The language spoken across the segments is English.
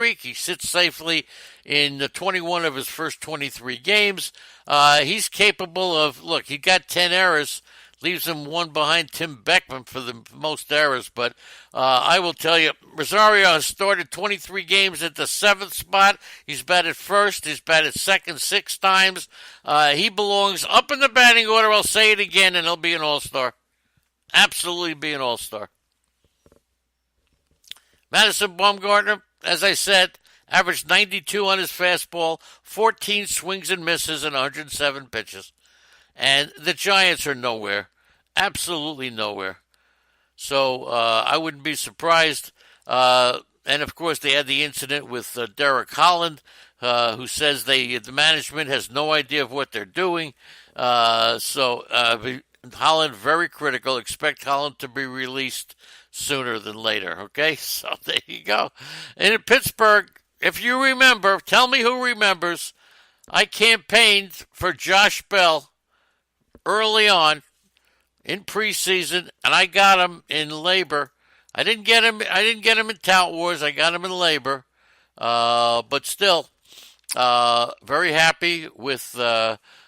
streak. He sits safely in the 21 of his first 23 games. He's capable of, look, he got 10 errors, leaves him one behind Tim Beckman for the most errors. But I will tell you, Rosario has started 23 games at the 7th spot. He's batted first. He's batted second 6 times. He belongs up in the batting order. I'll say it again, and he'll be an all-star. Absolutely be an all-star. Madison Bumgarner, as I said, averaged 92 on his fastball, 14 swings and misses, and 107 pitches. And the Giants are nowhere. Absolutely nowhere. So I wouldn't be surprised. And, of course, they had the incident with Derek Holland, who says the management has no idea of what they're doing. Holland, very critical. Expect Holland to be released sooner than later, okay? So there you go. And in Pittsburgh, if you remember, tell me who remembers, I campaigned for Josh Bell early on in preseason, and I got him in labor. I didn't get him in Tout Wars. I got him in labor. But still, very happy with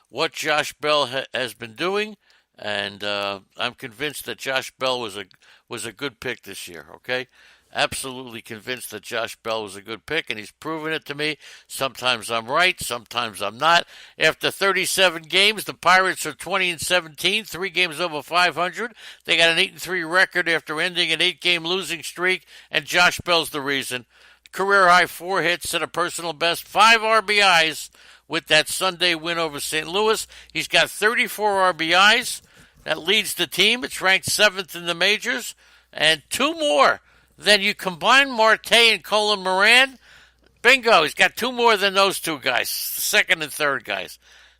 what Josh Bell has been doing. And I'm convinced that Josh Bell was a good pick this year, okay? Absolutely convinced that Josh Bell was a good pick, and he's proven it to me. Sometimes I'm right, sometimes I'm not. After 37 games, the Pirates are 20-17, 3 games over 500. They got an 8-3 record after ending an 8-game losing streak, and Josh Bell's the reason. Career high 4 hits and a personal best 5 RBIs with that Sunday win over St. Louis. He's got 34 RBIs. That leads the team. It's ranked 7th in the majors. And 2 more than you combine Marte and Colin Moran. Bingo. He's got 2 more than those 2 guys, second and third guys.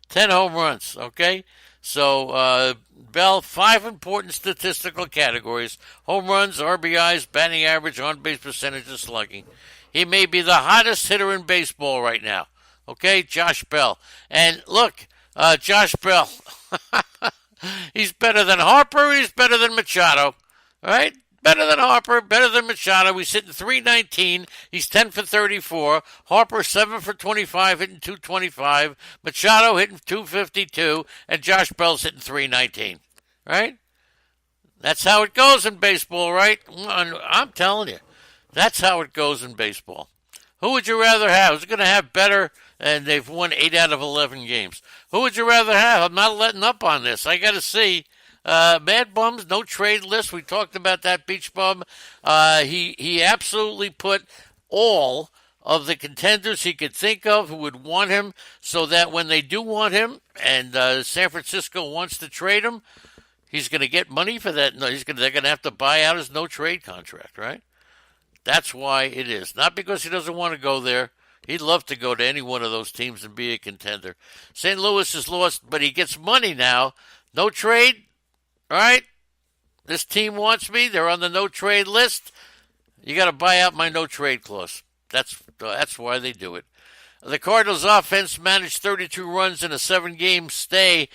10 home runs, okay? So, Bell, 5 important statistical categories. Home runs, RBIs, batting average, on-base percentage, and slugging. He may be the hottest hitter in baseball right now. Okay, Josh Bell. And look, Josh Bell, he's better than Harper, he's better than Machado. All right? Better than Harper, better than Machado. He's hitting .319. He's 10 for 34. Harper 7 for 25, hitting .225. Machado hitting .252, and Josh Bell's hitting .319. Right? That's how it goes in baseball, right? I'm telling you, that's how it goes in baseball. Who would you rather have? Who's going to have better? And they've won 8 out of 11 games. Who would you rather have? I'm not letting up on this. I got to see. Mad Bum's no trade list. We talked about that, Beach Bum. He absolutely put all of the contenders he could think of who would want him, so that when they do want him and San Francisco wants to trade him, he's going to get money for that. No, they're going to have to buy out his no trade contract, right? That's why it is. Not because he doesn't want to go there. He'd love to go to any one of those teams and be a contender. St. Louis is lost, but he gets money now. No trade, all right? This team wants me. They're on the no trade list. You got to buy out my no trade clause. That's why they do it. The Cardinals' offense managed 32 runs in a 7-game stay.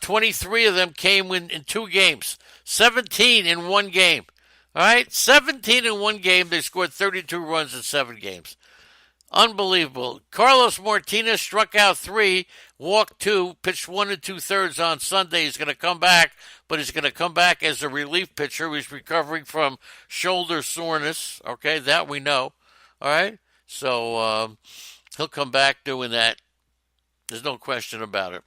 23 of them came in 2 games. 17 in 1 game. All right? 17 in 1 game. They scored 32 runs in 7 games. Unbelievable. Carlos Martinez struck out 3, walked 2, pitched 1 2/3 on Sunday. He's going to come back, but he's going to come back as a relief pitcher. He's recovering from shoulder soreness. Okay, that we know. All right? So he'll come back doing that. There's no question about it.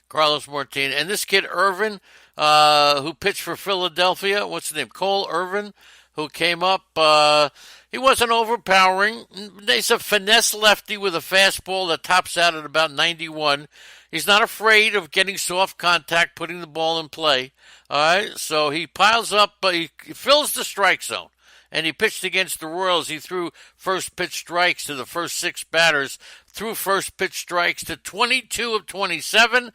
Carlos Martinez. And this kid, Irvin, who pitched for Philadelphia, what's his name? Cole Irvin, who came up. He wasn't overpowering. He's a finesse lefty with a fastball that tops out at about 91. He's not afraid of getting soft contact, putting the ball in play. All right, so he piles up, but he fills the strike zone. And he pitched against the Royals. He threw first pitch strikes to the first 6 batters, threw first pitch strikes to 22 of 27.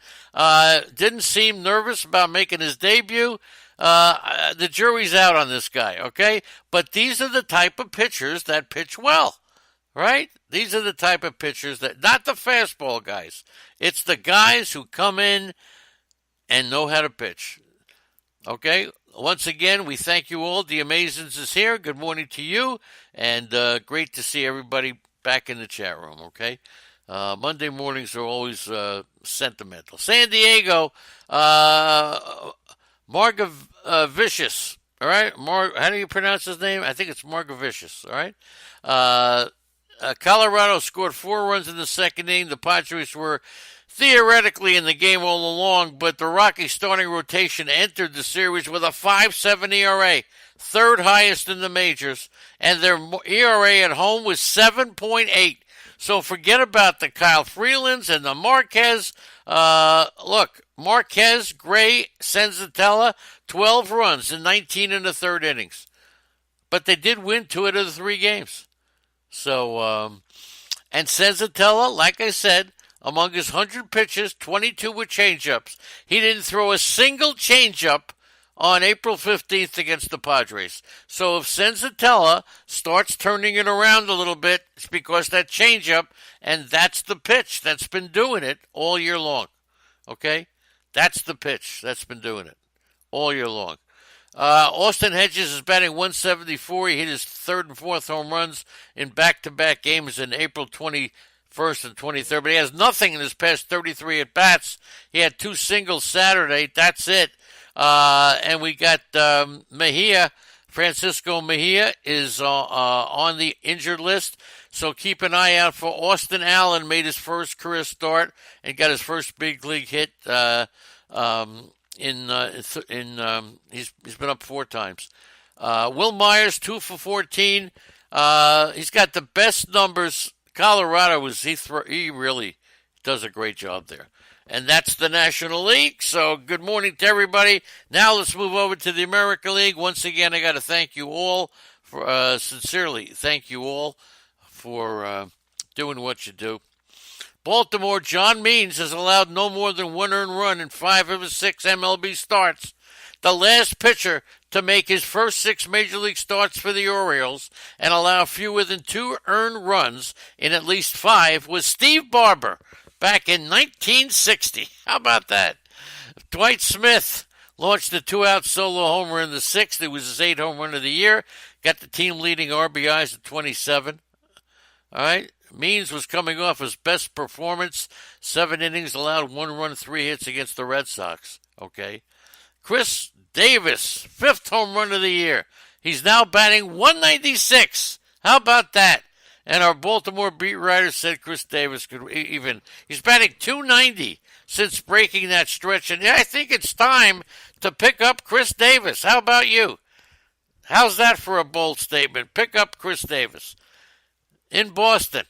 Didn't seem nervous about making his debut. The jury's out on this guy, okay? But these are the type of pitchers that pitch well, right? These are the type of pitchers that, not the fastball guys. It's the guys who come in and know how to pitch, okay? once again, we thank you all. The Amazins is here. Good morning to you, and great to see everybody back in the chat room, okay? Monday mornings are always sentimental. San Diego, Margavicius, all right? How do you pronounce his name? I think it's Margavicius, all right? Colorado scored 4 runs in the second inning. The Padres were theoretically in the game all along, but the Rockies starting rotation entered the series with a 5.7 ERA, third highest in the majors, and their ERA at home was 7.8. So forget about the Kyle Freelands and the Marquez. Look, Marquez, Gray, Senzatella, 12 runs in 19 in the third innings. But they did win 2 out of the 3 games. So, and Senzatella, like I said, among his 100 pitches, 22 were changeups. He didn't throw a single changeup on April 15th against the Padres. So if Senzatella starts turning it around a little bit, it's because that changeup, and that's the pitch that's been doing it all year long. Okay? That's the pitch that's been doing it all year long. Austin Hedges is batting 174. He hit his third and fourth home runs in back-to-back games in April 21st and 23rd, but he has nothing in his past 33 at-bats. He had 2 singles Saturday. That's it. And we got Mejia. Francisco Mejia is on the injured list, so keep an eye out for Austin Allen. Made his first career start and got his first big league hit. He's been up 4 times. Will Myers 2 for 14. He's got the best numbers. Colorado he really does a great job there. And that's the National League. So good morning to everybody. Now let's move over to the American League. Once again, I got to thank you all for sincerely thank you all for doing what you do. Baltimore, John Means has allowed no more than 1 earned run in 5 of his 6 MLB starts. The last pitcher to make his first 6 Major League starts for the Orioles and allow fewer than 2 earned runs in at least 5 was Steve Barber back in 1960. How about that? Dwight Smith launched a 2-out solo homer in the 6th. It was his 8th home run of the year. Got the team leading RBIs at 27. All right. Means was coming off his best performance. 7 innings, allowed 1 run, 3 hits against the Red Sox. Okay. Chris Davis, 5th home run of the year. He's now batting 196. How about that? And our Baltimore beat writer said Chris Davis could he's batting 290 since breaking that stretch. And I think it's time to pick up Chris Davis. How about you? How's that for a bold statement? Pick up Chris Davis. In Boston.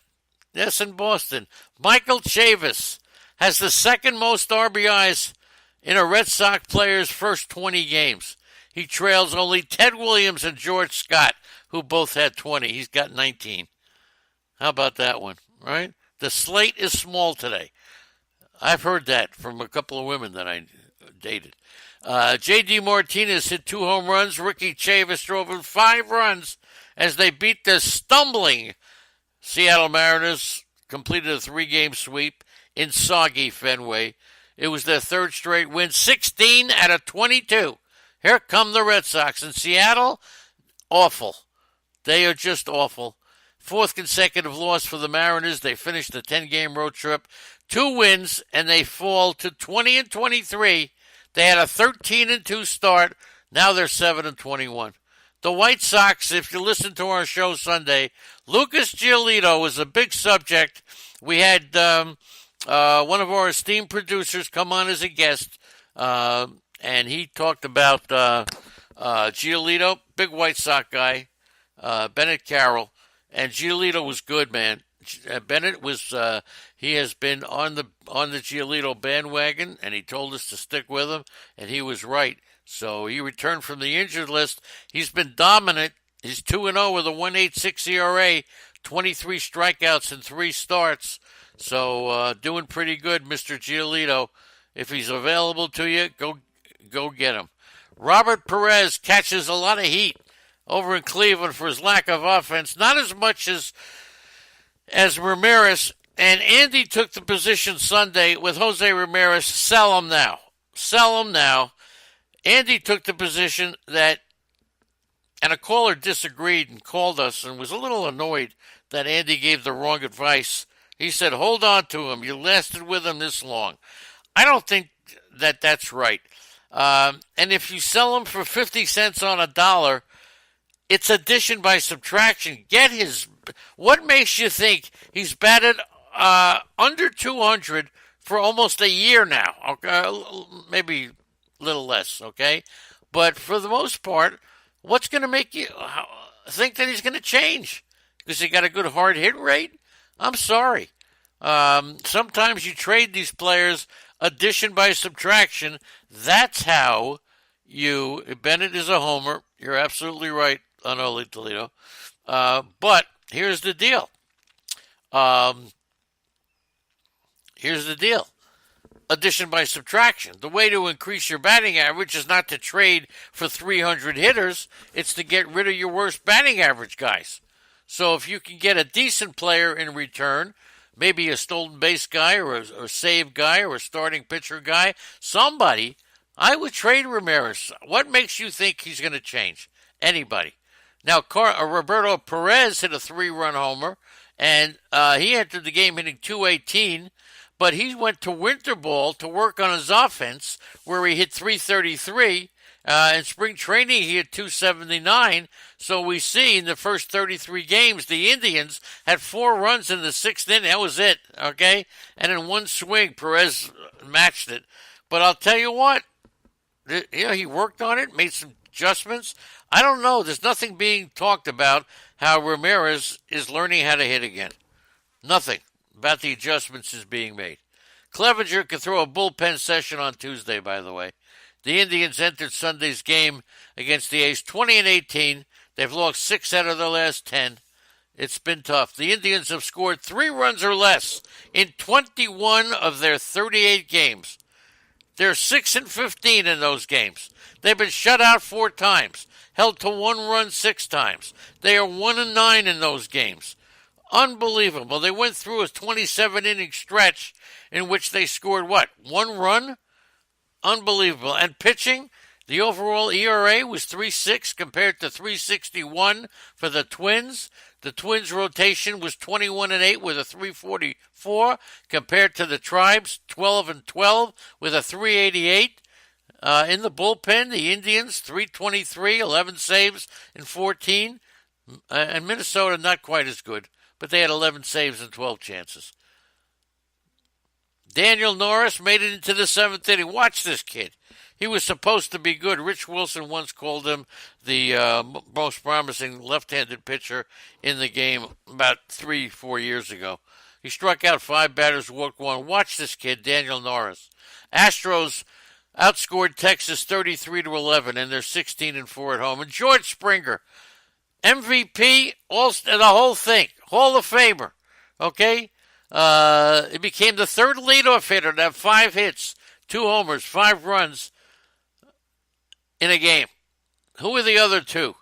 Yes, in Boston. Michael Chavis has the second most RBIs in a Red Sox player's first 20 games. He trails only Ted Williams and George Scott, who both had 20. He's got 19. How about that one, right? The slate is small today. I've heard that from a couple of women that I dated. J.D. Martinez hit 2 home runs. Ricky Chavis drove in 5 runs as they beat the stumbling Seattle Mariners, completed a 3-game sweep in soggy Fenway. It was their 3rd straight win, 16 out of 22. Here come the Red Sox. In Seattle, awful. They are just awful. 4th consecutive loss for the Mariners. They finished the 10-game road trip. 2 wins, and they fall to 20-23. They had a 13-2 start. Now they're 7-21. The White Sox, if you listen to our show Sunday, Lucas Giolito was a big subject. We had one of our esteemed producers come on as a guest, and he talked about Giolito, big White Sox guy, Bennett Carroll, and Giolito was good, man. Bennett was he has been on the Giolito bandwagon, and he told us to stick with him, and he was right. So he returned from the injured list. He's been dominant. He's 2-0 with a 1.86 ERA, 23 strikeouts in 3 starts. So doing pretty good, Mr. Giolito. If he's available to you, go get him. Robert Perez catches a lot of heat over in Cleveland for his lack of offense. Not as much as Ramirez. And Andy took the position Sunday with Jose Ramirez. Sell him now. Sell him now. Andy took the position that, and a caller disagreed and called us and was a little annoyed that Andy gave the wrong advice. He said, hold on to him. You lasted with him this long. I don't think that that's right. And if you sell him for 50 cents on a dollar, it's addition by subtraction. Get his. What makes you think he's batted under 200 for almost a year now? Okay, maybe a little less. Okay, but for the most part, what's going to make you think that he's going to change? Because he got a good hard hit rate? I'm sorry. Sometimes you trade these players addition by subtraction. That's how you. Bennett is a homer. You're absolutely right on Oli Toledo. But here's the deal. Here's the deal. Addition by subtraction. The way to increase your batting average is not to trade for 300 hitters. It's to get rid of your worst batting average guys. So if you can get a decent player in return, maybe a stolen base guy or a save guy or a starting pitcher guy, somebody, I would trade Ramirez. What makes you think he's going to change? Anybody. Now, Roberto Perez hit a 3-run homer, and he entered the game hitting .218, but he went to winter ball to work on his offense, where he hit .333. In spring training, he hit .279. So we see in the first 33 games, the Indians had 4 runs in the 6th inning. That was it, okay? And in one swing, Perez matched it. But I'll tell you what, he worked on it, made some adjustments. I don't know. There's nothing being talked about how Ramirez is learning how to hit again. Nothing about the adjustments is being made. Clevenger could throw a bullpen session on Tuesday, by the way. The Indians entered Sunday's game against the A's 20-18. They've lost 6 out of their last 10. It's been tough. The Indians have scored 3 runs or less in 21 of their 38 games. They're 6-15 in those games. They've been shut out 4 times, held to 1 run 6 times. They are 1-9 in those games. Unbelievable. They went through a 27-inning stretch in which they scored, 1 run? Unbelievable. And pitching, the overall ERA was 3.6 compared to 3.61 for the Twins. The Twins' rotation was 21-8 with a 3.44 compared to the Tribes, 12-12 with a 3.88. In the bullpen, the Indians, 3.23, 11 saves in 14. And Minnesota, not quite as good, but they had 11 saves and 12 chances. Daniel Norris made it into the 7th inning. Watch this kid. He was supposed to be good. Rich Wilson once called him the most promising left-handed pitcher in the game about 3-4 years ago. He struck out 5 batters, walked 1. Watch this kid, Daniel Norris. Astros outscored Texas 33-11, and they're 16-4 at home. And George Springer, MVP, the whole thing, Hall of Famer, okay? It became the 3rd leadoff hitter to have 5 hits, 2 homers, 5 runs in a game. Who are the other 2?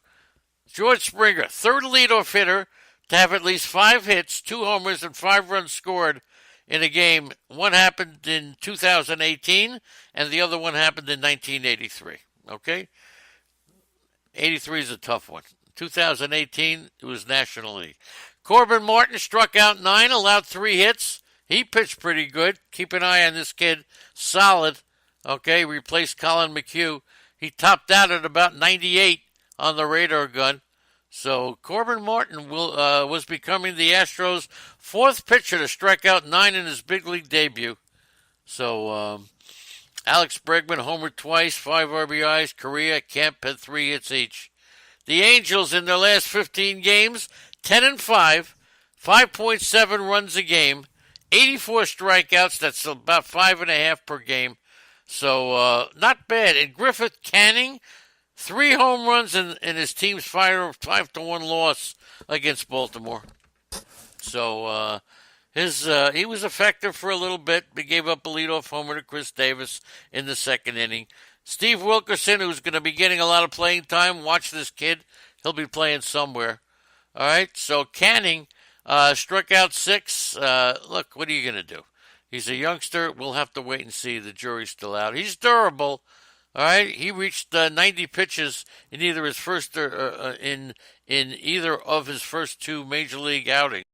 George Springer, 3rd leadoff hitter to have at least 5 hits, 2 homers, and 5 runs scored in a game. One happened in 2018, and the other one happened in 1983. Okay? 83 is a tough one. 2018, it was National League. Corbin Martin struck out 9, allowed 3 hits. He pitched pretty good. Keep an eye on this kid. Solid. Okay, replaced Colin McHugh. He topped out at about 98 on the radar gun. So Corbin Martin was becoming the Astros' 4th pitcher to strike out 9 in his big league debut. So Alex Bregman homered twice, 5 RBIs. Correa, Kemp had 3 hits each. The Angels in their last 15 games, 10-5, 5.7 runs a game, 84 strikeouts. That's about 5.5 per game. So not bad. And Griffith Canning, 3 home runs in his team's 5-1 loss against Baltimore. So he was effective for a little bit. He gave up a leadoff homer to Chris Davis in the 2nd inning. Steve Wilkerson, who's going to be getting a lot of playing time. Watch this kid. He'll be playing somewhere. All right, so Canning struck out 6. Look, what are you going to do? He's a youngster. We'll have to wait and see. The jury's still out. He's durable, All right, he reached 90 pitches in either his first or in either of his first two major league outings.